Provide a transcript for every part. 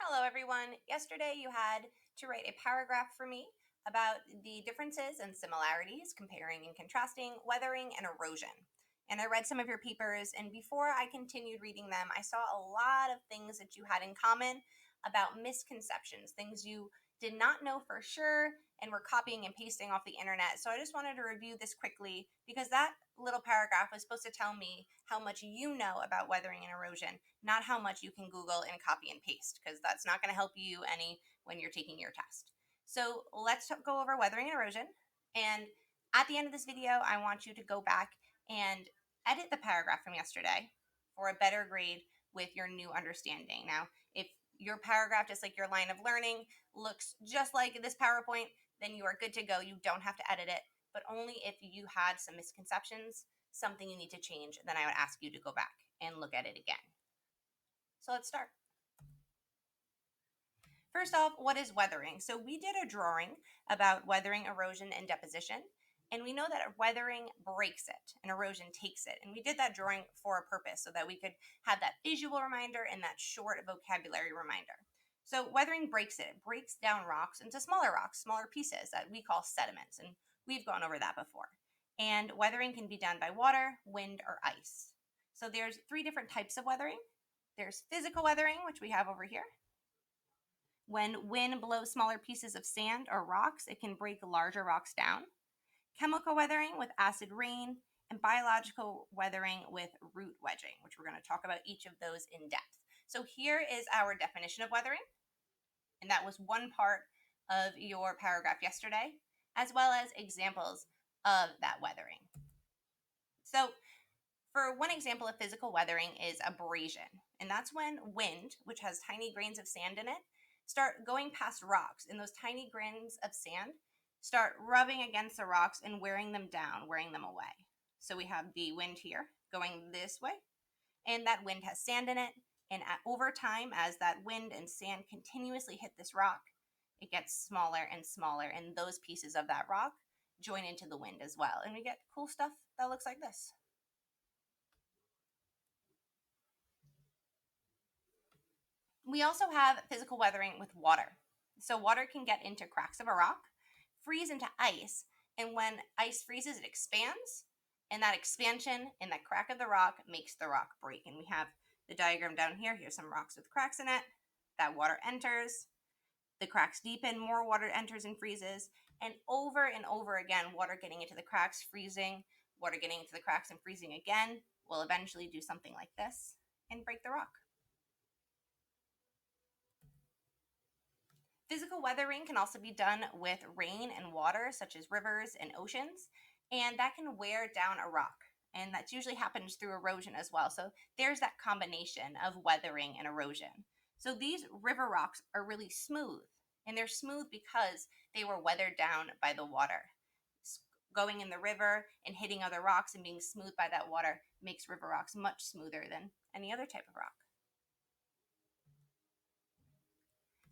Hello, everyone. Yesterday you had to write a paragraph for me about the differences and similarities, comparing and contrasting weathering and erosion. And I read some of your papers, and before I continued reading them, I saw a lot of things that you had in common about misconceptions, things you did not know for sure and were copying and pasting off the internet. So I just wanted to review this quickly because that little paragraph was supposed to tell me how much you know about weathering and erosion, not how much you can Google and copy and paste, because that's not going to help you any when you're taking your test. So let's go over weathering and erosion. And at the end of this video, I want you to go back and edit the paragraph from yesterday for a better grade with your new understanding. Now, if your paragraph, just like your line of learning, looks just like this PowerPoint, then you are good to go. You don't have to edit it, but only if you had some misconceptions, something you need to change, then I would ask you to go back and look at it again. So let's start. First off, what is weathering? So we did a drawing about weathering, erosion, and deposition. And we know that weathering breaks it and erosion takes it. And we did that drawing for a purpose so that we could have that visual reminder and that short vocabulary reminder. So weathering breaks it. It breaks down rocks into smaller rocks, smaller pieces that we call sediments. And we've gone over that before. And weathering can be done by water, wind, or ice. So there's three different types of weathering. There's physical weathering, which we have over here. When wind blows smaller pieces of sand or rocks, it can break larger rocks down. Chemical weathering with acid rain, and biological weathering with root wedging, which we're going to talk about each of those in depth. So here is our definition of weathering, and that was one part of your paragraph yesterday, as well as examples of that weathering. So for one example of physical weathering is abrasion, and that's when wind, which has tiny grains of sand in it, start going past rocks, and those tiny grains of sand start rubbing against the rocks and wearing them down, wearing them away. So we have the wind here going this way, and that wind has sand in it, and over time, as that wind and sand continuously hit this rock, it gets smaller and smaller, and those pieces of that rock join into the wind as well, and we get cool stuff that looks like this. We also have physical weathering with water. So water can get into cracks of a rock, freeze into ice, and when ice freezes, it expands, and that expansion in that crack of the rock makes the rock break. And we have the diagram down here. Here's some rocks with cracks in it. That water enters, the cracks deepen, more water enters and freezes, and over again, water getting into the cracks, freezing, water getting into the cracks and freezing again will eventually do something like this and break the rock. Physical weathering can also be done with rain and water, such as rivers and oceans, and that can wear down a rock. And that usually happens through erosion as well. So there's that combination of weathering and erosion. So these river rocks are really smooth, and they're smooth because they were weathered down by the water. Going in the river and hitting other rocks and being smoothed by that water makes river rocks much smoother than any other type of rock.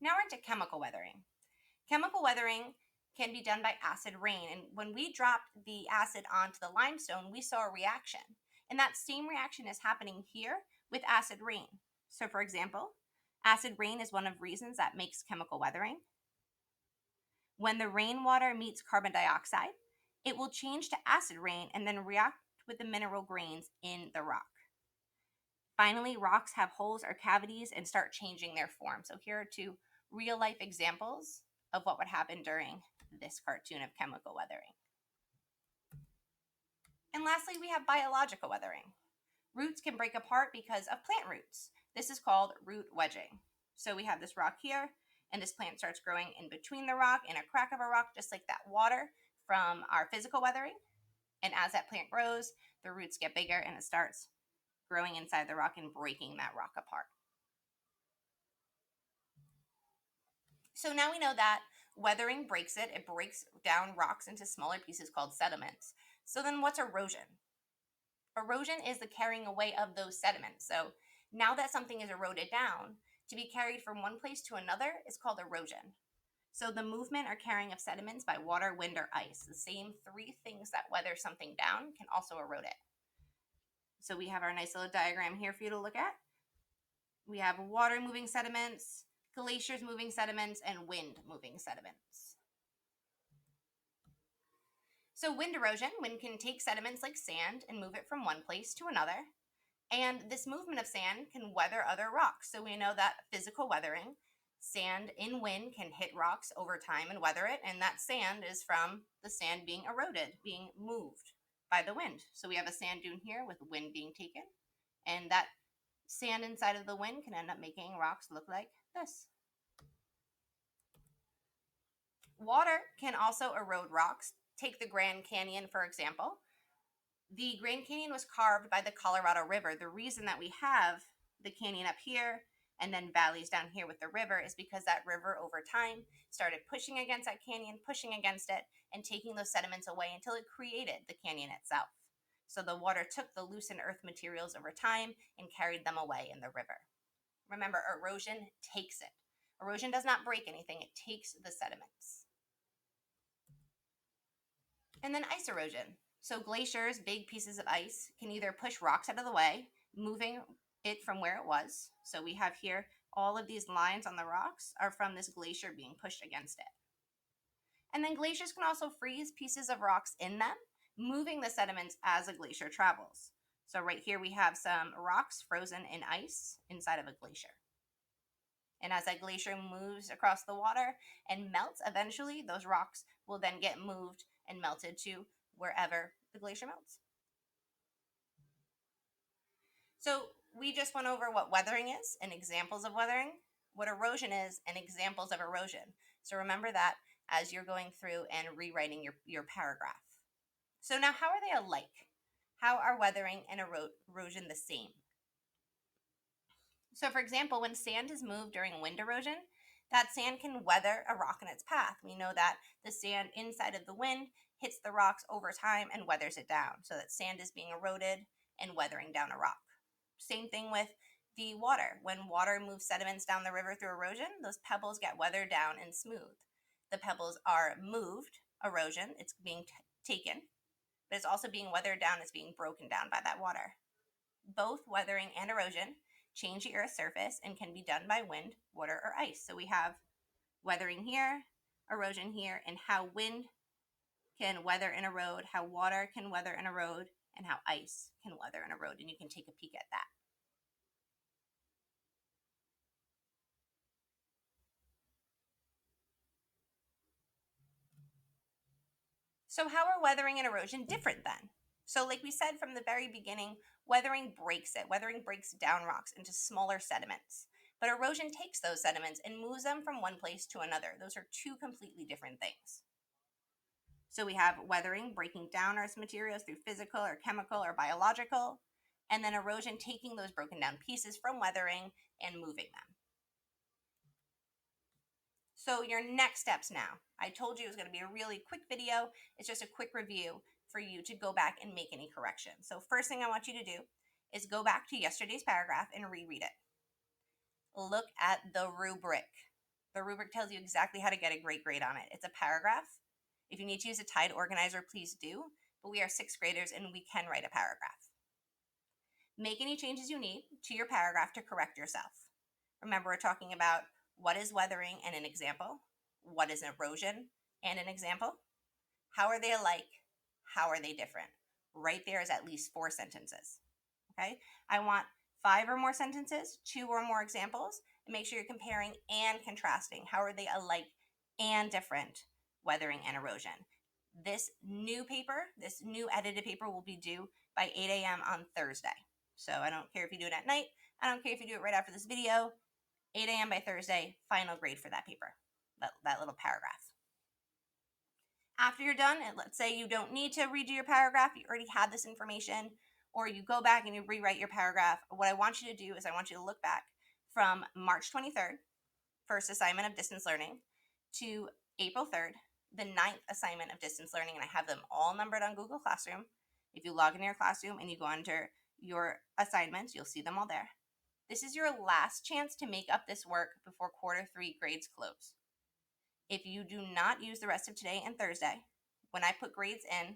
Now we're into chemical weathering. Chemical weathering can be done by acid rain. And when we dropped the acid onto the limestone, we saw a reaction. And that same reaction is happening here with acid rain. So for example, acid rain is one of the reasons that makes chemical weathering. When the rainwater meets carbon dioxide, it will change to acid rain and then react with the mineral grains in the rock. Finally, rocks have holes or cavities and start changing their form. So here are two real life examples of what would happen during this cartoon of chemical weathering. And lastly, we have biological weathering. Roots can break apart because of plant roots. This is called root wedging. So we have this rock here, and this plant starts growing in between the rock, in a crack of a rock, just like that water from our physical weathering. And as that plant grows, the roots get bigger and it starts growing inside the rock and breaking that rock apart. So now we know that weathering breaks it. It breaks down rocks into smaller pieces called sediments. So then what's erosion? Erosion is the carrying away of those sediments. So now that something is eroded down, to be carried from one place to another is called erosion. So the movement or carrying of sediments by water, wind, or ice, the same three things that weather something down can also erode it. So we have our nice little diagram here for you to look at. We have water moving sediments, glaciers moving sediments, and wind moving sediments. So wind erosion, wind can take sediments like sand and move it from one place to another. And this movement of sand can weather other rocks. So we know that physical weathering, sand in wind can hit rocks over time and weather it. And that sand is from the sand being eroded, being moved by the wind. So we have a sand dune here with wind being taken. And that sand inside of the wind can end up making rocks look like this. Water can also erode rocks. Take the Grand Canyon, for example. The Grand Canyon was carved by the Colorado River. The reason that we have the canyon up here and then valleys down here with the river is because that river over time started pushing against that canyon, pushing against it, and taking those sediments away until it created the canyon itself. So the water took the loosened earth materials over time and carried them away in the river. Remember, erosion takes it. Erosion does not break anything, it takes the sediments. And then ice erosion. So glaciers, big pieces of ice, can either push rocks out of the way, moving it from where it was. So we have here all of these lines on the rocks are from this glacier being pushed against it. And then glaciers can also freeze pieces of rocks in them, moving the sediments as a glacier travels. So right here we have some rocks frozen in ice inside of a glacier. And as that glacier moves across the water and melts, eventually those rocks will then get moved and melted to wherever the glacier melts. So we just went over what weathering is and examples of weathering, what erosion is and examples of erosion. So remember that as you're going through and rewriting your paragraph. So now how are they alike? How are weathering and erosion the same? So for example, when sand is moved during wind erosion, that sand can weather a rock in its path. We know that the sand inside of the wind hits the rocks over time and weathers it down. So that sand is being eroded and weathering down a rock. Same thing with the water. When water moves sediments down the river through erosion, those pebbles get weathered down and smooth. The pebbles are moved, erosion, it's being taken, but it's also being weathered down, it's being broken down by that water. Both weathering and erosion change the Earth's surface and can be done by wind, water, or ice. So we have weathering here, erosion here, and how wind can weather and erode, how water can weather and erode, and how ice can weather and erode. And you can take a peek at that. So how are weathering and erosion different then? So like we said from the very beginning, weathering breaks it. Weathering breaks down rocks into smaller sediments. But erosion takes those sediments and moves them from one place to another. Those are two completely different things. So we have weathering, breaking down Earth's materials through physical or chemical or biological, and then erosion taking those broken down pieces from weathering and moving them. So your next steps now. I told you it was going to be a really quick video. It's just a quick review for you to go back and make any corrections. So first thing I want you to do is go back to yesterday's paragraph and reread it. Look at the rubric. The rubric tells you exactly how to get a great grade on it. It's a paragraph. If you need to use a tide organizer, please do. But we are sixth graders and we can write a paragraph. Make any changes you need to your paragraph to correct yourself. Remember, we're talking about what is weathering and an example, what is erosion and an example, how are they alike, how are they different. Right there is at least 4 sentences. Okay, I want 5 or more sentences, 2 or more examples, and make sure you're comparing and contrasting. How are they alike and different, weathering and erosion. This new paper, this new edited paper will be due by 8 a.m. on Thursday. So I don't care if you do it at night. I don't care if you do it right after this video. 8 a.m. by Thursday, final grade for that paper, that little paragraph. After you're done, and let's say you don't need to redo your paragraph, you already had this information, or you go back and you rewrite your paragraph, what I want you to do is I want you to look back from March 23rd, first assignment of distance learning, to April 3rd, the 9th assignment of distance learning, and I have them all numbered on Google Classroom. If you log into your classroom and you go under your assignments, you'll see them all there. This is your last chance to make up this work before quarter 3 grades close. If you do not use the rest of today and Thursday, when I put grades in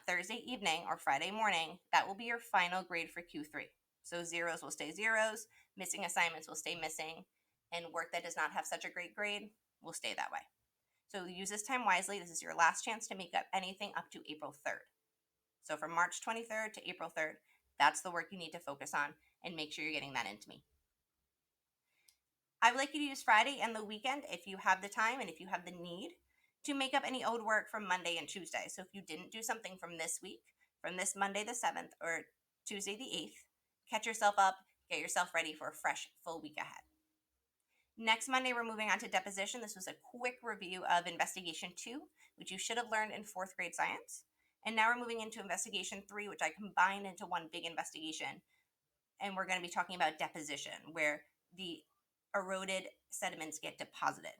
Thursday evening or Friday morning, that will be your final grade for Q3. So zeros will stay zeros, missing assignments will stay missing, and work that does not have such a great grade will stay that way. So use this time wisely. This is your last chance to make up anything up to April 3rd. So from March 23rd to April 3rd, that's the work you need to focus on, and make sure you're getting that into me. I would like you to use Friday and the weekend if you have the time and if you have the need to make up any owed work from Monday and Tuesday. So if you didn't do something from this week, from this Monday the 7th or Tuesday the 8th, catch yourself up, get yourself ready for a fresh full week ahead. Next Monday, we're moving on to deposition. This was a quick review of investigation 2, which you should have learned in 4th grade science. And now we're moving into investigation 3, which I combined into one big investigation. And we're going to be talking about deposition, where the eroded sediments get deposited.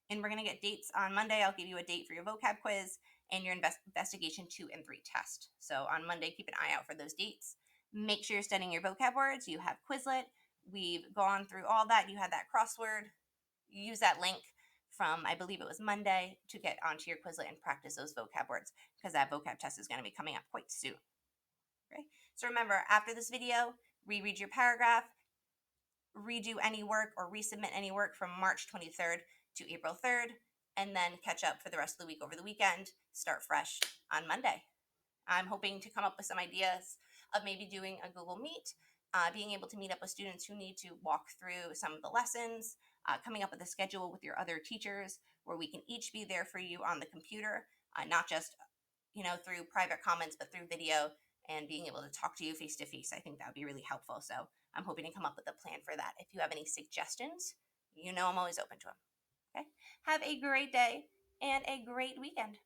And we're going to get dates on Monday. I'll give you a date for your vocab quiz and your investigation 2 and 3 test. So on Monday, keep an eye out for those dates. Make sure you're studying your vocab words. You have Quizlet. We've gone through all that. You had that crossword. You use that link from, I believe it was Monday, to get onto your Quizlet and practice those vocab words, because that vocab test is going to be coming up quite soon. Okay? So remember, after this video, reread your paragraph, redo any work or resubmit any work from March 23rd to April 3rd, and then catch up for the rest of the week over the weekend. Start fresh on Monday. I'm hoping to come up with some ideas of maybe doing a Google Meet, being able to meet up with students who need to walk through some of the lessons, coming up with a schedule with your other teachers where we can each be there for you on the computer, not just through private comments, but through video, and being able to talk to you face to face. I think that would be really helpful. So I'm hoping to come up with a plan for that. If you have any suggestions, I'm always open to them. Okay. Have a great day and a great weekend.